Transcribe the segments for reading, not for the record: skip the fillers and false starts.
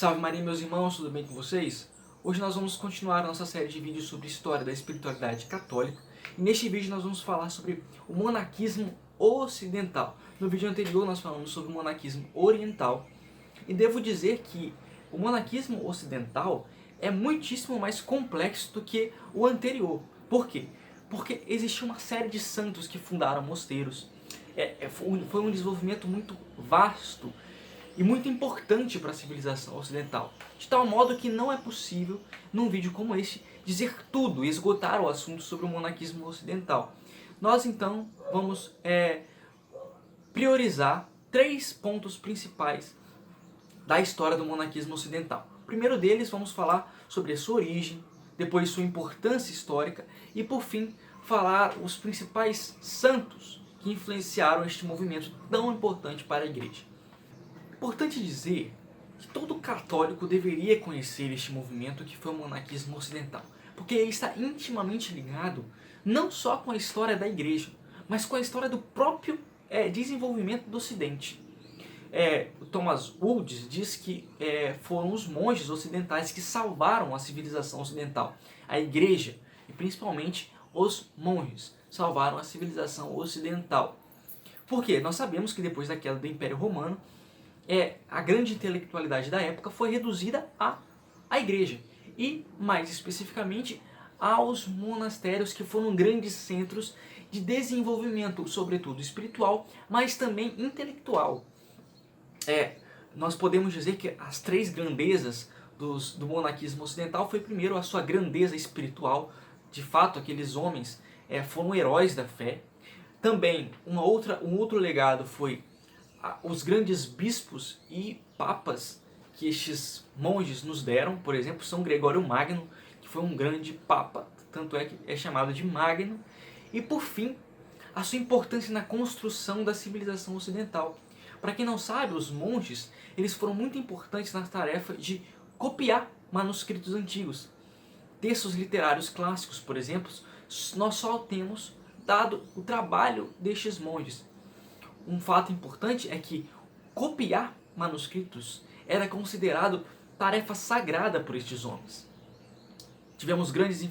Salve Maria, meus irmãos, tudo bem com vocês? Hoje nós vamos continuar a nossa série de vídeos sobre história da espiritualidade católica e neste vídeo nós vamos falar sobre o monaquismo ocidental. No vídeo anterior nós falamos sobre o monaquismo oriental e devo dizer que o monaquismo ocidental é muitíssimo mais complexo do que o anterior. Por quê? Porque existe uma série de santos que fundaram mosteiros. Foi um desenvolvimento muito vasto e muito importante para a civilização ocidental, de tal modo que não é possível, num vídeo como este, dizer tudo e esgotar o assunto sobre o monaquismo ocidental. Nós então vamos priorizar 3 pontos principais da história do monaquismo ocidental. O primeiro deles, vamos falar sobre a sua origem, depois sua importância histórica e, por fim, falar os principais santos que influenciaram este movimento tão importante para a Igreja. Importante dizer que todo católico deveria conhecer este movimento que foi o monaquismo ocidental, porque ele está intimamente ligado não só com a história da Igreja, mas com a história do próprio desenvolvimento do Ocidente. Thomas Woods diz que foram os monges ocidentais que salvaram a civilização ocidental. A Igreja, e principalmente os monges, salvaram a civilização ocidental. Por quê? Nós sabemos que depois da queda do Império Romano, a grande intelectualidade da época foi reduzida à Igreja. E, mais especificamente, aos monastérios, que foram grandes centros de desenvolvimento, sobretudo espiritual, mas também intelectual. Nós podemos dizer que as 3 grandezas do monaquismo ocidental foi, primeiro, a sua grandeza espiritual. De fato, aqueles homens foram heróis da fé. Também, um outro legado foi os grandes bispos e papas que estes monges nos deram. Por exemplo, São Gregório Magno, que foi um grande papa, tanto é que é chamado de Magno. E, por fim, a sua importância na construção da civilização ocidental. Para quem não sabe, os monges eles foram muito importantes na tarefa de copiar manuscritos antigos. Textos literários clássicos, por exemplo, nós só temos dado o trabalho destes monges. Um fato importante é que copiar manuscritos era considerado tarefa sagrada por estes homens. Tivemos grandes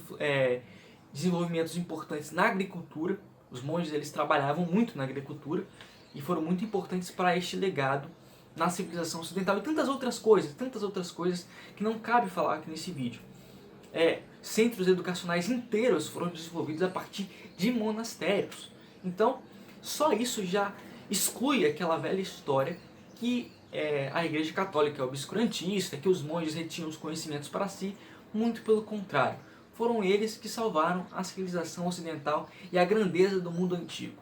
desenvolvimentos importantes na agricultura. Os monges eles trabalhavam muito na agricultura e foram muito importantes para este legado na civilização ocidental. E tantas outras coisas que não cabe falar aqui nesse vídeo. Centros educacionais inteiros foram desenvolvidos a partir de monastérios. Então, só isso já exclui aquela velha história que a Igreja Católica é obscurantista, que os monges retinham os conhecimentos para si. Muito pelo contrário, foram eles que salvaram a civilização ocidental e a grandeza do mundo antigo.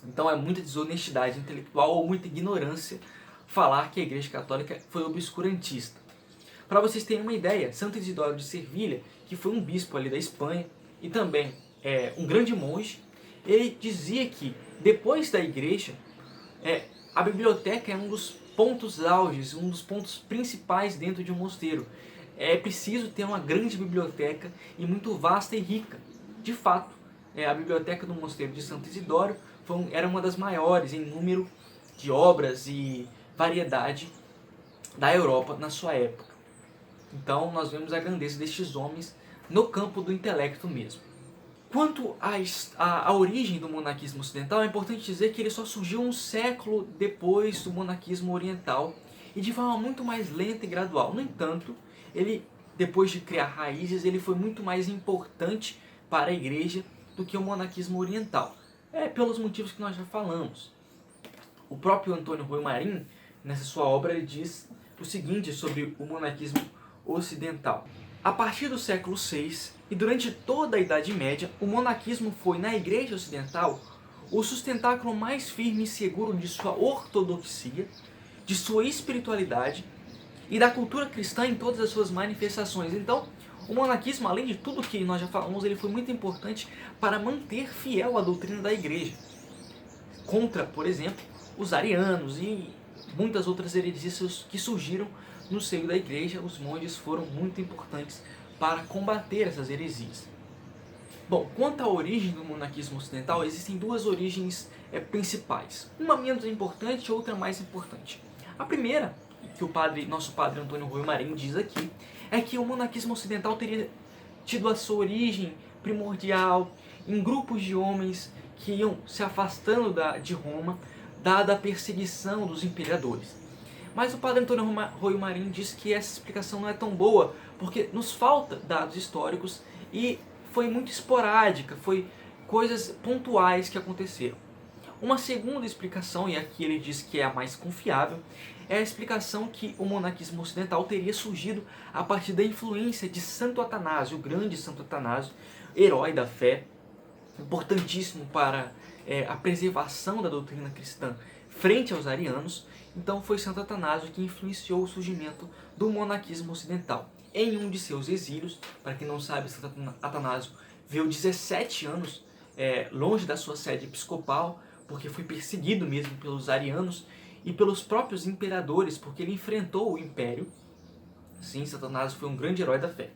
Então é muita desonestidade intelectual ou muita ignorância falar que a Igreja Católica foi obscurantista. Para vocês terem uma ideia, Santo Isidoro de Servilha, que foi um bispo ali da Espanha e também um grande monge, ele dizia que depois da Igreja, a biblioteca é um dos pontos auges, um dos pontos principais dentro de um mosteiro. É preciso ter uma grande biblioteca e muito vasta e rica. De fato, a biblioteca do mosteiro de Santo Isidoro era uma das maiores em número de obras e variedade da Europa na sua época. Então nós vemos a grandeza destes homens no campo do intelecto mesmo. Quanto à origem do monaquismo ocidental, é importante dizer que ele só surgiu um século depois do monaquismo oriental e de forma muito mais lenta e gradual. No entanto, ele, depois de criar raízes, ele foi muito mais importante para a Igreja do que o monaquismo oriental. Pelos motivos que nós já falamos. O próprio Antônio Rui Marim, nessa sua obra, ele diz o seguinte sobre o monaquismo ocidental. A partir do século VI e durante toda a Idade Média, o monaquismo foi, na Igreja Ocidental, o sustentáculo mais firme e seguro de sua ortodoxia, de sua espiritualidade e da cultura cristã em todas as suas manifestações. Então, o monaquismo, além de tudo que nós já falamos, ele foi muito importante para manter fiel a doutrina da Igreja. Contra, por exemplo, os arianos e muitas outras heresias que surgiram no seio da Igreja, os monges foram muito importantes para combater essas heresias. Bom, quanto à origem do monaquismo ocidental, existem 2 origens principais. Uma menos importante e outra mais importante. A primeira que nosso padre Antônio Rui Marinho diz aqui, é que o monaquismo ocidental teria tido a sua origem primordial em grupos de homens que iam se afastando de Roma, dada a perseguição dos imperadores. Mas o padre Antônio Rui Marinho diz que essa explicação não é tão boa, porque nos falta dados históricos e foi muito esporádica, foi coisas pontuais que aconteceram. Uma segunda explicação, e aqui ele diz que é a mais confiável, é a explicação que o monaquismo ocidental teria surgido a partir da influência de Santo Atanásio, o grande Santo Atanásio, herói da fé, importantíssimo para a preservação da doutrina cristã frente aos arianos. Então foi Santo Atanásio que influenciou o surgimento do monaquismo ocidental. Em um de seus exílios, para quem não sabe, Santo Atanásio viveu 17 anos longe da sua sede episcopal, porque foi perseguido mesmo pelos arianos e pelos próprios imperadores, porque ele enfrentou o império. Sim, Santo Atanásio foi um grande herói da fé.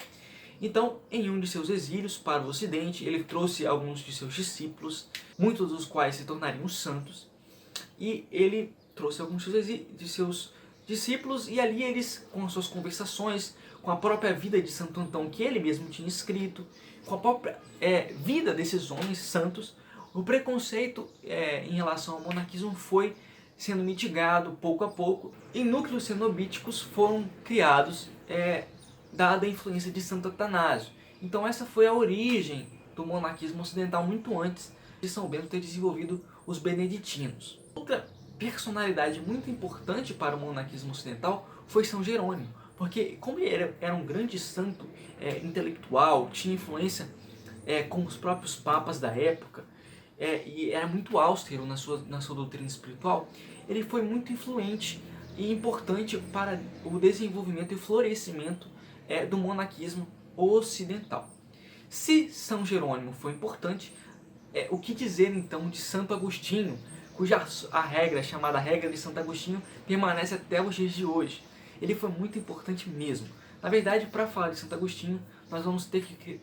Então, em um de seus exílios para o ocidente, ele trouxe alguns de seus discípulos, muitos dos quais se tornariam santos, e ele trouxe alguns de seus discípulos, e ali eles, com as suas conversações, com a própria vida de Santo Antão, que ele mesmo tinha escrito, com a própria vida desses homens santos, o preconceito em relação ao monaquismo foi sendo mitigado pouco a pouco, e núcleos cenobíticos foram criados dada a influência de Santo Atanásio. Então essa foi a origem do monaquismo ocidental muito antes de São Bento ter desenvolvido os beneditinos. Outra personalidade muito importante para o monaquismo ocidental foi São Jerônimo, porque como ele era um grande santo intelectual, tinha influência com os próprios papas da época, e era muito austero na sua doutrina espiritual, ele foi muito influente e importante para o desenvolvimento e florescimento do monaquismo ocidental. Se São Jerônimo foi importante, o que dizer então de Santo Agostinho, cuja a regra, chamada regra de Santo Agostinho, permanece até os dias de hoje. Ele foi muito importante mesmo. Na verdade, para falar de Santo Agostinho, nós vamos ter que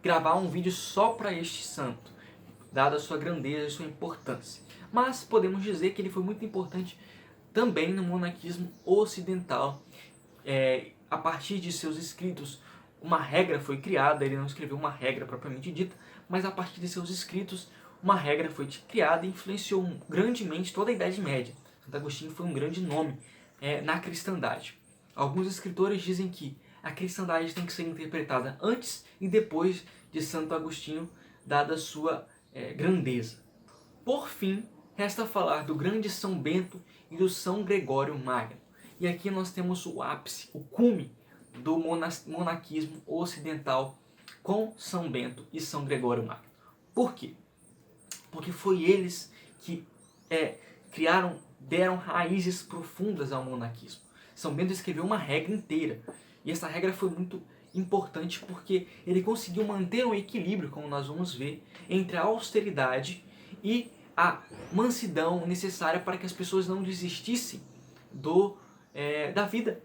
gravar um vídeo só para este santo, dada a sua grandeza e sua importância. Mas podemos dizer que ele foi muito importante também no monaquismo ocidental. A partir de seus escritos, uma regra foi criada. Ele não escreveu uma regra propriamente dita, mas a partir de seus escritos, uma regra foi criada e influenciou grandemente toda a Idade Média. Santo Agostinho foi um grande nome na cristandade. Alguns escritores dizem que a cristandade tem que ser interpretada antes e depois de Santo Agostinho, dada a sua grandeza. Por fim, resta falar do grande São Bento e do São Gregório Magno. E aqui nós temos o ápice, o cume do monaquismo ocidental com São Bento e São Gregório Magno. Por quê? Porque foi eles que deram raízes profundas ao monaquismo. São Bento escreveu uma regra inteira, e essa regra foi muito importante porque ele conseguiu manter um equilíbrio, como nós vamos ver, entre a austeridade e a mansidão necessária para que as pessoas não desistissem da vida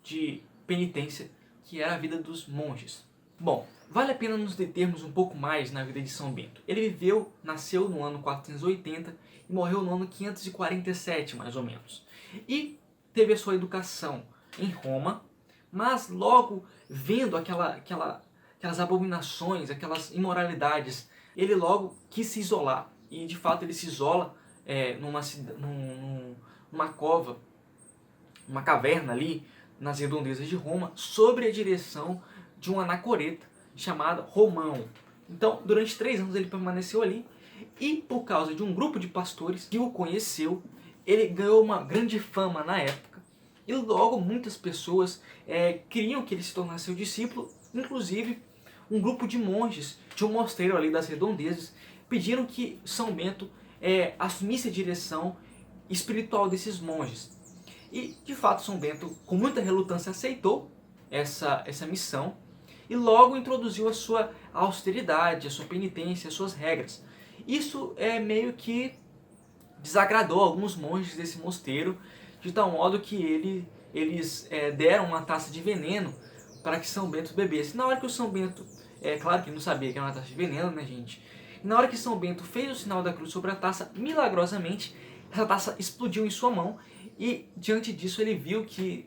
de penitência, que era a vida dos monges. Bom, vale a pena nos determos um pouco mais na vida de São Bento. Ele nasceu no ano 480 e morreu no ano 547, mais ou menos. E teve a sua educação em Roma, mas logo vendo aquelas abominações, aquelas imoralidades, ele logo quis se isolar. E de fato ele se isola numa cova, uma caverna ali nas redondezas de Roma, sob a direção de um anacoreta chamado Romão. Então, durante 3 anos ele permaneceu ali, e por causa de um grupo de pastores que o conheceu, ele ganhou uma grande fama na época, e logo muitas pessoas queriam que ele se tornasse seu discípulo. Inclusive um grupo de monges de um mosteiro ali das redondezas pediram que São Bento assumisse a direção espiritual desses monges. E de fato São Bento, com muita relutância, aceitou essa missão e logo introduziu a sua austeridade, a sua penitência, as suas regras. Isso meio que desagradou alguns monges desse mosteiro, de tal modo que eles deram uma taça de veneno para que São Bento bebesse. Na hora que o São Bento, claro que ele não sabia que era uma taça de veneno, né, gente? E na hora que São Bento fez o sinal da cruz sobre a taça, milagrosamente, essa taça explodiu em sua mão e diante disso ele viu que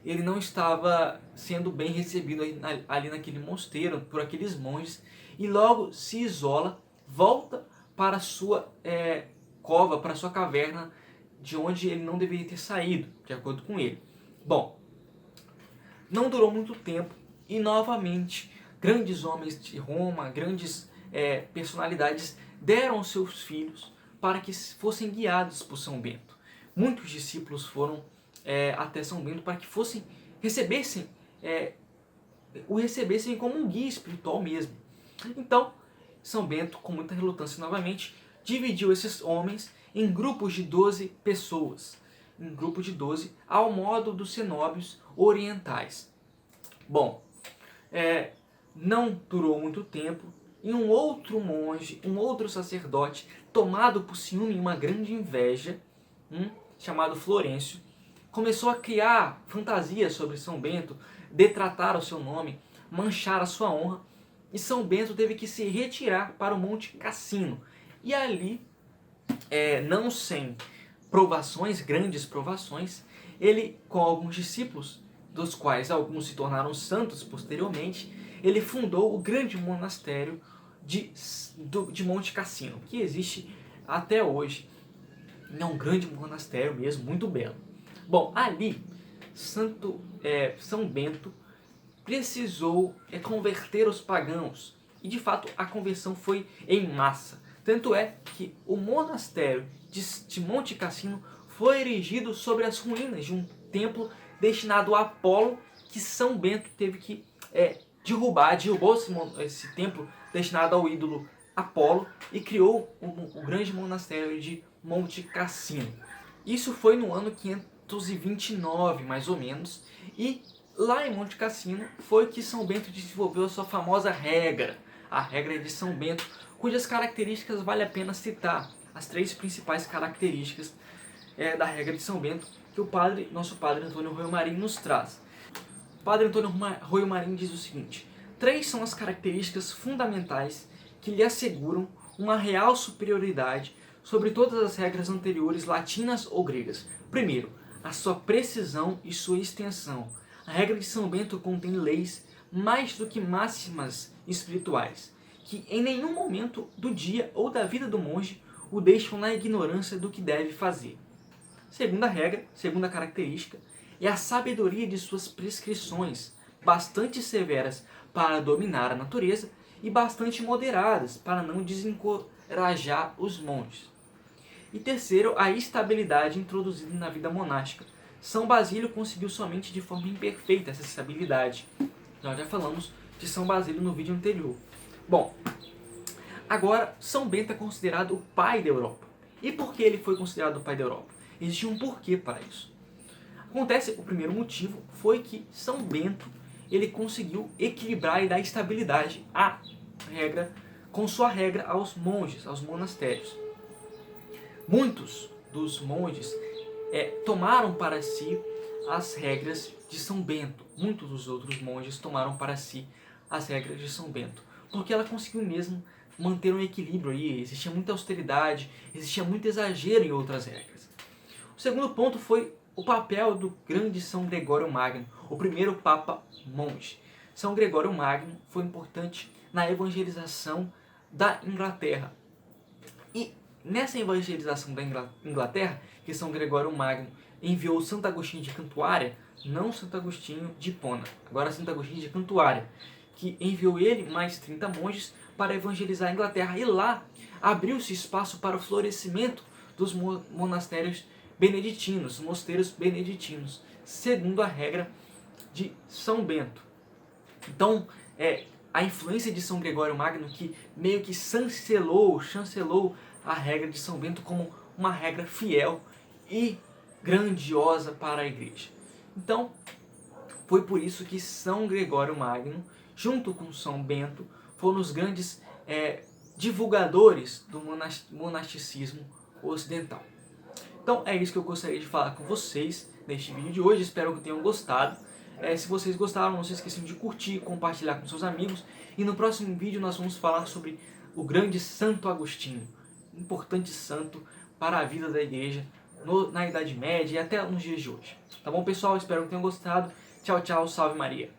ele não estava sendo bem recebido ali naquele mosteiro, por aqueles monges, e logo se isola, volta para a sua cova, para a sua caverna, de onde ele não deveria ter saído, de acordo com ele. Bom, não durou muito tempo e novamente grandes homens de Roma, grandes personalidades deram seus filhos para que fossem guiados por São Bento. Muitos discípulos foram até São Bento para que o recebessem como um guia espiritual mesmo. Então, São Bento, com muita relutância novamente, dividiu esses homens em grupos de 12 pessoas, em grupos de 12, ao modo dos cenóbios orientais. Bom, não durou muito tempo e um outro monge, um outro sacerdote, tomado por ciúme e uma grande inveja, chamado Florencio, começou a criar fantasias sobre São Bento, detratar o seu nome, manchar a sua honra, e São Bento teve que se retirar para o Monte Cassino. E ali, não sem provações, grandes provações, ele, com alguns discípulos, dos quais alguns se tornaram santos posteriormente, ele fundou o grande monastério de Monte Cassino, que existe até hoje. É um grande monastério mesmo, muito belo. Bom, ali, São Bento precisou converter os pagãos, e de fato a conversão foi em massa. Tanto é que o monastério de Monte Cassino foi erigido sobre as ruínas de um templo destinado a Apolo, que São Bento teve que derrubou esse templo destinado ao ídolo Apolo e criou o grande monastério de Monte Cassino. Isso foi no ano 529, mais ou menos, e lá em Monte Cassino foi que São Bento desenvolveu a sua famosa regra, a regra de São Bento, cujas características vale a pena citar, as 3 principais características da regra de São Bento que nosso padre Antônio Roio Marinho nos traz. O padre Antônio Roio Marinho diz o seguinte: 3 são as características fundamentais que lhe asseguram uma real superioridade sobre todas as regras anteriores, latinas ou gregas. Primeiro, a sua precisão e sua extensão. A regra de São Bento contém leis mais do que máximas espirituais, que em nenhum momento do dia ou da vida do monge o deixam na ignorância do que deve fazer. Segunda característica, é a sabedoria de suas prescrições, bastante severas para dominar a natureza e bastante moderadas para não desencorajar os monges. E terceiro, a estabilidade introduzida na vida monástica. São Basílio conseguiu somente de forma imperfeita essa estabilidade. Nós já falamos de São Basílio no vídeo anterior. Bom, agora São Bento é considerado o pai da Europa. E por que ele foi considerado o pai da Europa? Existe um porquê para isso. O primeiro motivo foi que São Bento ele conseguiu equilibrar e dar estabilidade com sua regra aos monges, aos monastérios. Muitos dos monges tomaram para si as regras de São Bento. Muitos dos outros monges tomaram para si as regras de São Bento, porque ela conseguiu mesmo manter um equilíbrio aí. Existia muita austeridade, existia muito exagero em outras regras. O segundo ponto foi o papel do grande São Gregório Magno, o primeiro Papa monge. São Gregório Magno foi importante na evangelização da Inglaterra. E nessa evangelização da Inglaterra, que São Gregório Magno enviou Santo Agostinho de Cantuária, não Santo Agostinho de Hipona, agora Santo Agostinho de Cantuária, que enviou ele mais 30 monges para evangelizar a Inglaterra. E lá abriu-se espaço para o florescimento dos monastérios beneditinos, mosteiros beneditinos, segundo a regra de São Bento. Então, a influência de São Gregório Magno, que meio que chancelou a regra de São Bento como uma regra fiel e grandiosa para a igreja. Então, foi por isso que São Gregório Magno, junto com São Bento, foram os grandes divulgadores do monasticismo ocidental. Então é isso que eu gostaria de falar com vocês neste vídeo de hoje, espero que tenham gostado. Se vocês gostaram, não se esqueçam de curtir, compartilhar com seus amigos, e no próximo vídeo nós vamos falar sobre o grande Santo Agostinho, importante santo para a vida da igreja na Idade Média e até nos dias de hoje. Tá bom, pessoal? Espero que tenham gostado. Tchau, tchau. Salve Maria.